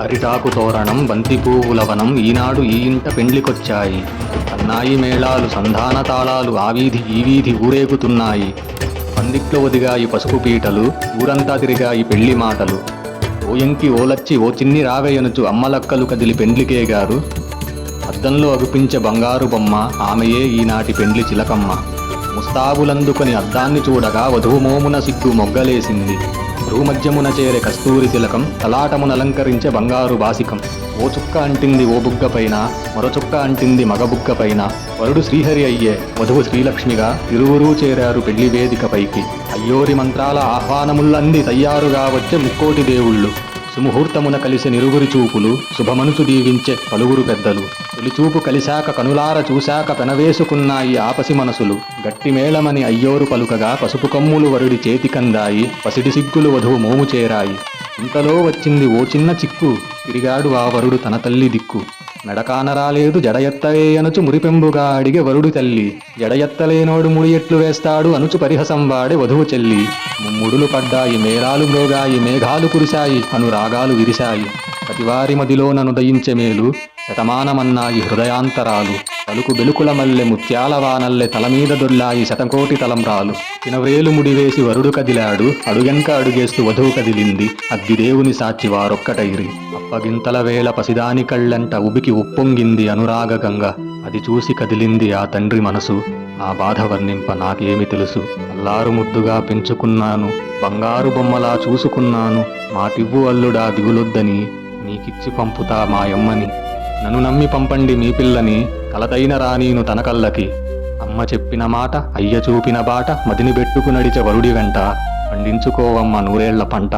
అరిటాకు తోరణం బంతి పువ్వుల వనం ఈనాడు ఈ ఇంట పెండ్లికొచ్చాయి. సన్నాయి మేళాలు సంధాన తాళాలు ఆ వీధి ఈ వీధి ఊరేగుతున్నాయి. పందిట్లో ఒదిగాయి పసుపు పీటలు, ఊరంతా తిరిగాయి పెళ్లి మాటలు. ఓయంకి ఓలచ్చి ఓ చిన్ని రావేయనుచు అమ్మలక్కలు కదిలి పెండ్లికేగారు. అద్దంలో అగుపించే బంగారు బొమ్మ ఆమెయే ఈనాటి పెండ్లి చిలకమ్మ. ముస్తాబులందుకొని అద్దాన్ని చూడగా వధువు మోమున సిగ్గు మొగ్గలేసింది. భూమధ్యమున చేరే కస్తూరి తిలకం, తలాటమునలంకరించే బంగారు బాసికం. ఓ చుక్క అంటింది ఓ బుగ్గ పైన, మరో చుక్క అంటింది మగ బుగ్గ పైన. వరుడు శ్రీహరి అయ్యే, వధువు శ్రీలక్ష్మిగా ఇరువురూ చేరారు పెళ్లి వేదిక పైకి. అయ్యోరి మంత్రాల ఆహ్వానముల్లంది తయ్యారుగా వచ్చే ముక్కోటి దేవుళ్ళు. సుముహూర్తమున కలిసి నిరుగురి చూపులు, శుభమనుసు దీవించే పలువురు పెద్దలు. తొలిచూపు కలిశాక కనులార చూశాక పెనవేసుకున్నాయి ఆపసి మనసులు. గట్టి మేళమని అయ్యోరు పలుకగా పసుపు కమ్ములు వరుడి చేతికందాయి. పసిడి సిగ్గులు వధువు మోము చేరాయి. ఇంతలో వచ్చింది ఓ చిన్న చిక్కు, తిరిగాడు ఆ వరుడు తన తల్లి దిక్కు. మెడకానరాలేదు జడయత్తవే అనుచు మురిపెంబుగా అడిగే వరుడు తల్లి. జడయత్తలేనోడు ముడి ఎట్లు వేస్తాడు అనుచు పరిహసం వాడే వధువు చెల్లి. ముమ్ముడులు పడ్డాయి మేళాలు మ్రోగాయి మేఘాలు కురిశాయి అనురాగాలు విరిశాయి. ప్రతివారి మదిలోనను దయించే మేలు, శతమానమన్నాయి హృదయాంతరాలు. పలుకు బెలుకుల మల్లె ముత్యాల వానల్లె తలమీద దొర్లాయి శతకోటి తలంబ్రాలు. చినవ్రేలు ముడివేసి వరుడు కదిలాడు, అడుగెంక అడుగేస్తూ వధువు కదిలింది. అగ్గిదేవుని సాచి వారొక్కటైరి. అప్పగింతల వేళ పసిదాని కళ్ళంట ఉబికి ఉప్పొంగింది అనురాగ గంగ. అది చూసి కదిలింది ఆ తండ్రి మనసు. ఆ బాధ వర్ణింప నాకేమి తెలుసు. అల్లారు ముద్దుగా పెంచుకున్నాను, బంగారు బొమ్మలా చూసుకున్నాను. మాటివ్వు అల్లుడా దిగులొద్దని, నీకిచ్చి పంపుతా మాయమ్మని. నన్ను నమ్మి పంపండి మీ పిల్లని, కలతైన రానీను తన కళ్ళకి. అమ్మ చెప్పిన మాట అయ్య చూపిన బాట, మదిని బెట్టుకు నడిచే వరుడి వెంట. పండించుకోవమ్మ నూరేళ్ల పంట.